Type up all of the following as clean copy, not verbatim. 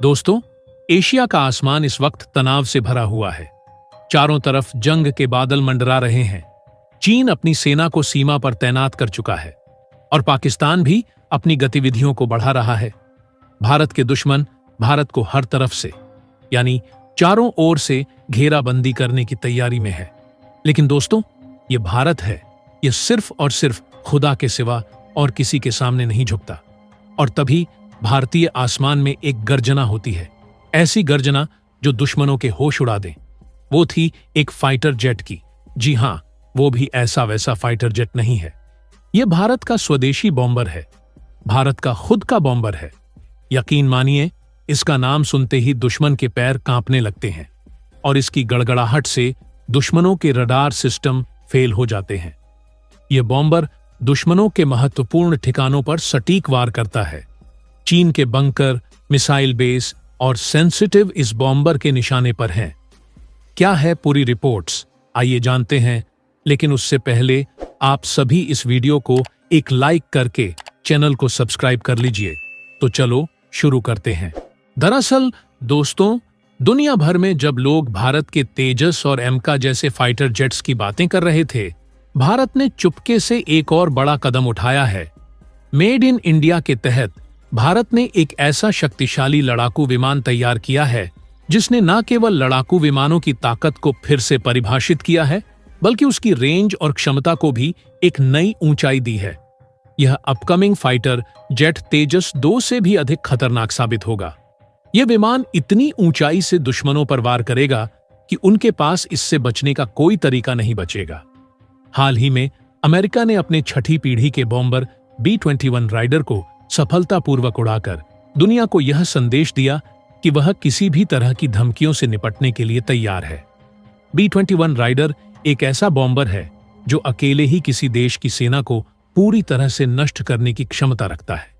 दोस्तों, एशिया का आसमान इस वक्त तनाव से भरा हुआ है। चारों तरफ जंग के बादल मंडरा रहे हैं। चीन अपनी सेना को सीमा पर तैनात कर चुका है और पाकिस्तान भी अपनी गतिविधियों को बढ़ा रहा है। भारत के दुश्मन भारत को हर तरफ से यानी चारों ओर से घेराबंदी करने की तैयारी में है। लेकिन दोस्तों, ये भारत है, ये सिर्फ और सिर्फ खुदा के सिवा और किसी के सामने नहीं झुकता। और तभी भारतीय आसमान में एक गर्जना होती है, ऐसी गर्जना जो दुश्मनों के होश उड़ा दे। वो थी एक फाइटर जेट की। जी हां, वो भी ऐसा वैसा फाइटर जेट नहीं है। यह भारत का स्वदेशी बॉम्बर है, भारत का खुद का बॉम्बर है। यकीन मानिए, इसका नाम सुनते ही दुश्मन के पैर कांपने लगते हैं और इसकी गड़गड़ाहट से दुश्मनों के रडार सिस्टम फेल हो जाते हैं। यह बॉम्बर दुश्मनों के महत्वपूर्ण ठिकानों पर सटीक वार करता है। चीन के बंकर, मिसाइल बेस और सेंसिटिव इस बॉम्बर के निशाने पर हैं। क्या है पूरी रिपोर्ट्स, आइए जानते हैं। लेकिन उससे पहले आप सभी इस वीडियो को एक लाइक करके चैनल को सब्सक्राइब कर लीजिए। तो चलो शुरू करते हैं। दरअसल दोस्तों, दुनिया भर में जब लोग भारत के तेजस और एमका जैसे फाइटर जेट्स की बातें कर रहे थे, भारत ने चुपके से एक और बड़ा कदम उठाया है। मेड इन इंडिया के तहत भारत ने एक ऐसा शक्तिशाली लड़ाकू विमान तैयार किया है जिसने न केवल लड़ाकू विमानों की ताकत को फिर से परिभाषित किया है, बल्कि उसकी रेंज और क्षमता को भी एक नई ऊंचाई दी है। यह अपकमिंग फाइटर जेट तेजस 2 से भी अधिक खतरनाक साबित होगा। यह विमान इतनी ऊंचाई से दुश्मनों पर वार करेगा कि उनके पास इससे बचने का कोई तरीका नहीं बचेगा। हाल ही में अमेरिका ने अपने छठी पीढ़ी के बॉम्बर B-21 राइडर को सफलतापूर्वक उड़ाकर दुनिया को यह संदेश दिया कि वह किसी भी तरह की धमकियों से निपटने के लिए तैयार है। B-21 राइडर एक ऐसा बॉम्बर है जो अकेले ही किसी देश की सेना को पूरी तरह से नष्ट करने की क्षमता रखता है।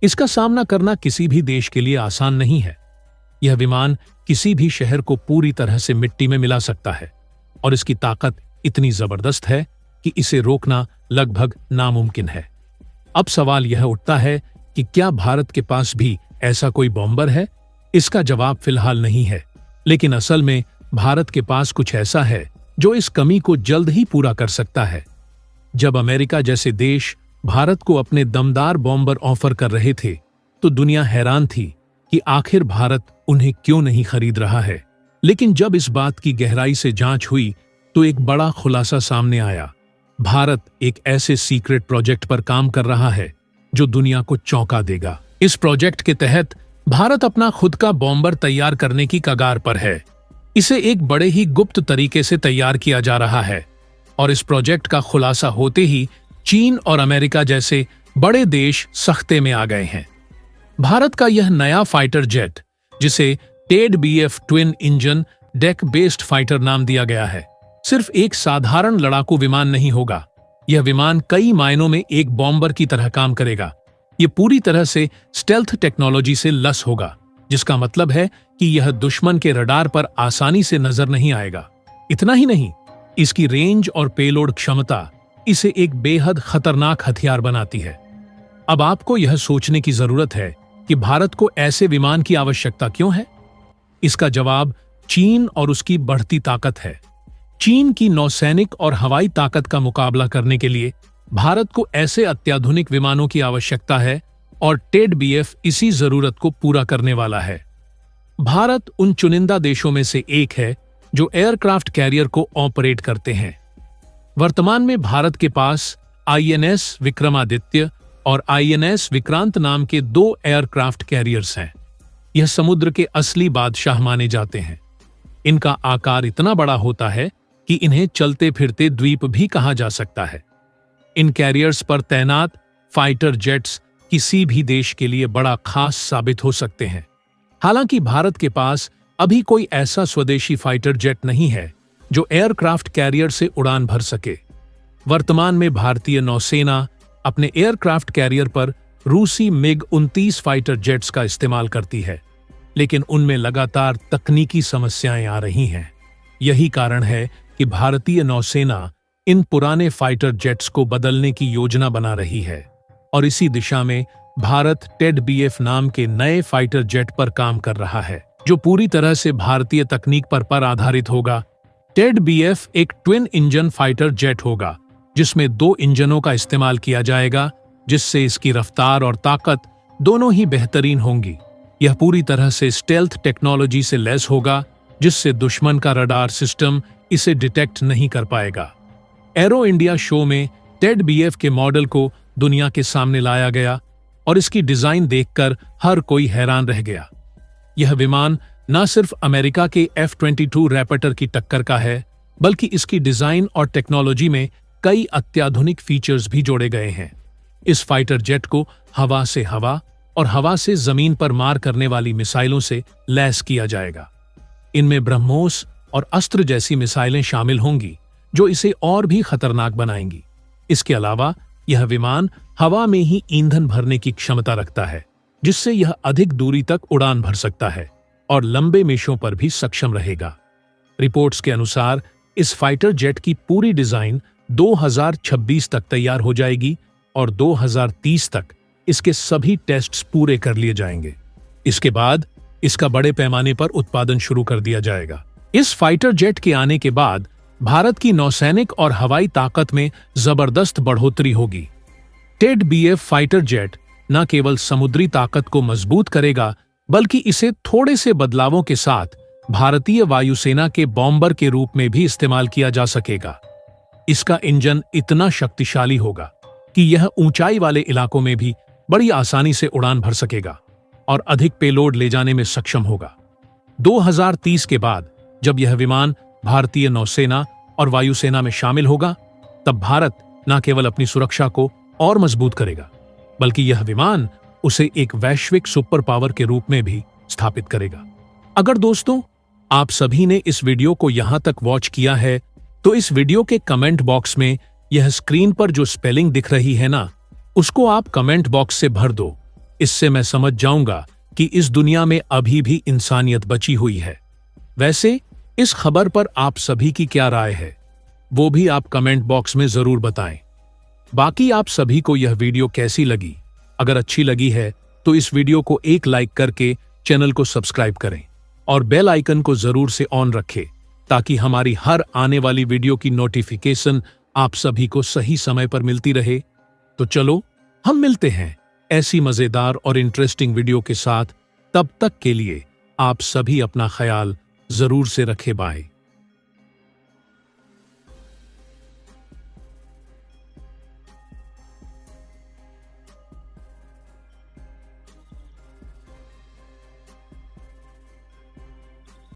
इसका सामना करना किसी भी देश के लिए आसान नहीं है। यह विमान किसी भी शहर को पूरी तरह से मिट्टी में मिला सकता है और इसकी ताकत इतनी जबरदस्त है कि इसे रोकना लगभग नामुमकिन है। अब सवाल यह उठता है कि क्या भारत के पास भी ऐसा कोई बॉम्बर है? इसका जवाब फिलहाल नहीं है, लेकिन असल में भारत के पास कुछ ऐसा है जो इस कमी को जल्द ही पूरा कर सकता है। जब अमेरिका जैसे देश भारत को अपने दमदार बॉम्बर ऑफर कर रहे थे, तो दुनिया हैरान थी कि आखिर भारत उन्हें क्यों नहीं खरीद रहा है। लेकिन जब इस बात की गहराई से जांच हुई तो एक बड़ा खुलासा सामने आया। भारत एक ऐसे सीक्रेट प्रोजेक्ट पर काम कर रहा है जो दुनिया को चौंका देगा। इस प्रोजेक्ट के तहत भारत अपना खुद का बॉम्बर तैयार करने की कगार पर है। इसे एक बड़े ही गुप्त तरीके से तैयार किया जा रहा है और इस प्रोजेक्ट का खुलासा होते ही चीन और अमेरिका जैसे बड़े देश सख्ते में आ गए हैं। भारत का यह नया फाइटर जेट, जिसे Ted BF twin engine deck based fighter नाम दिया गया है, सिर्फ एक साधारण लड़ाकू विमान नहीं होगा। यह विमान कई मायनों में एक बॉम्बर की तरह काम करेगा। यह पूरी तरह से स्टेल्थ टेक्नोलॉजी से लैस होगा, जिसका मतलब है कि यह दुश्मन के रडार पर आसानी से नजर नहीं आएगा। इतना ही नहीं, इसकी रेंज और पेलोड क्षमता इसे एक बेहद खतरनाक हथियार बनाती है। अब आपको यह सोचने की जरूरत है कि भारत को ऐसे विमान की आवश्यकता क्यों है? इसका जवाब चीन और उसकी बढ़ती ताकत है। चीन की नौसैनिक और हवाई ताकत का मुकाबला करने के लिए भारत को ऐसे अत्याधुनिक विमानों की आवश्यकता है और टेड BF इसी जरूरत को पूरा करने वाला है। भारत उन चुनिंदा देशों में से एक है जो एयरक्राफ्ट कैरियर को ऑपरेट करते हैं। वर्तमान में भारत के पास INS विक्रमादित्य और INS विक्रांत नाम के 2 एयरक्राफ्ट कैरियर्स हैं। यह समुद्र के असली बादशाह माने जाते हैं। इनका आकार इतना बड़ा होता है कि इन्हें चलते फिरते द्वीप भी कहा जा सकता है। इन कैरियर्स पर तैनात फाइटर जेट्स किसी भी देश के लिए बड़ा खास साबित हो सकते हैं। हालांकि भारत के पास अभी कोई ऐसा स्वदेशी फाइटर जेट नहीं है जो एयरक्राफ्ट कैरियर से उड़ान भर सके। वर्तमान में भारतीय नौसेना अपने एयरक्राफ्ट कैरियर पर रूसी MiG-29 फाइटर जेट्स का इस्तेमाल करती है, लेकिन उनमें लगातार तकनीकी समस्याएं आ रही हैं। यही कारण है कि भारतीय नौसेना इन पुराने फाइटर जेट्स को बदलने की योजना बना रही है और इसी दिशा में भारत टेड BF नाम के नए फाइटर जेट पर काम कर रहा है, जो पूरी तरह से भारतीय तकनीक पर आधारित होगा। टेड BF एक ट्विन इंजन फाइटर जेट होगा, जिसमें 2 इंजनों का इस्तेमाल किया जाएगा, जिससे इसकी रफ्तार और ताकत दोनों ही बेहतरीन होंगी। यह पूरी तरह से स्टेल्थ टेक्नोलॉजी से लैस होगा, जिससे दुश्मन का रडार सिस्टम इसे डिटेक्ट नहीं कर पाएगा। एरो इंडिया शो में टेड BF के मॉडल को दुनिया के सामने लाया गया और इसकी डिजाइन देखकर हर कोई हैरान रह गया। यह विमान न सिर्फ अमेरिका के F-22 रैपटर की टक्कर का है, बल्कि इसकी डिजाइन और टेक्नोलॉजी में कई अत्याधुनिक फीचर्स भी जोड़े गए हैं। इस फाइटर जेट को हवा से हवा और हवा से जमीन पर मार करने वाली मिसाइलों से लैस किया जाएगा। इनमें ब्रह्मोस और अस्त्र जैसी मिसाइलें शामिल होंगी, जो इसे और भी खतरनाक बनाएंगी। इसके अलावा यह विमान हवा में ही ईंधन भरने की क्षमता रखता है, जिससे यह अधिक दूरी तक उड़ान भर सकता है और लंबे मिशनों पर भी सक्षम रहेगा। रिपोर्ट्स के अनुसार इस फाइटर जेट की पूरी डिजाइन 2026 तक तैयार हो जाएगी और 2030 तक इसके सभी टेस्ट्स पूरे कर लिए जाएंगे। इसके बाद इसका बड़े पैमाने पर उत्पादन शुरू कर दिया जाएगा। इस फाइटर जेट के आने के बाद भारत की नौसैनिक और हवाई ताकत में जबरदस्त बढ़ोतरी होगी। टेड BF फाइटर जेट न केवल समुद्री ताकत को मजबूत करेगा, बल्कि इसे थोड़े से बदलावों के साथ भारतीय वायुसेना के बॉम्बर के रूप में भी इस्तेमाल किया जा सकेगा। इसका इंजन इतना शक्तिशाली होगा कि यह ऊंचाई वाले इलाकों में भी बड़ी आसानी से उड़ान भर सकेगा और अधिक पेलोड ले जाने में सक्षम होगा। 2030 के बाद जब यह विमान भारतीय नौसेना और वायुसेना में शामिल होगा, तब भारत न केवल अपनी सुरक्षा को और मजबूत करेगा, बल्कि यह विमान उसे एक वैश्विक सुपर पावर के रूप में भी स्थापित करेगा। अगर दोस्तों आप सभी ने इस वीडियो को यहां तक वॉच किया है, तो इस वीडियो के कमेंट बॉक्स में यह स्क्रीन पर जो स्पेलिंग दिख रही है ना, उसको आप कमेंट बॉक्स से भर दो। इससे मैं समझ जाऊंगा कि इस दुनिया में अभी भी इंसानियत बची हुई है। वैसे इस खबर पर आप सभी की क्या राय है, वो भी आप कमेंट बॉक्स में जरूर बताएं। बाकी आप सभी को यह वीडियो कैसी लगी? अगर अच्छी लगी है तो इस वीडियो को एक लाइक करके चैनल को सब्सक्राइब करें और बेल आइकन को जरूर से ऑन रखें, ताकि हमारी हर आने वाली वीडियो की नोटिफिकेशन आप सभी को सही समय पर मिलती रहे। तो चलो हम मिलते हैं ऐसी मजेदार और इंटरेस्टिंग वीडियो के साथ। तब तक के लिए आप सभी अपना ख्याल जरूर से रखें। बाय।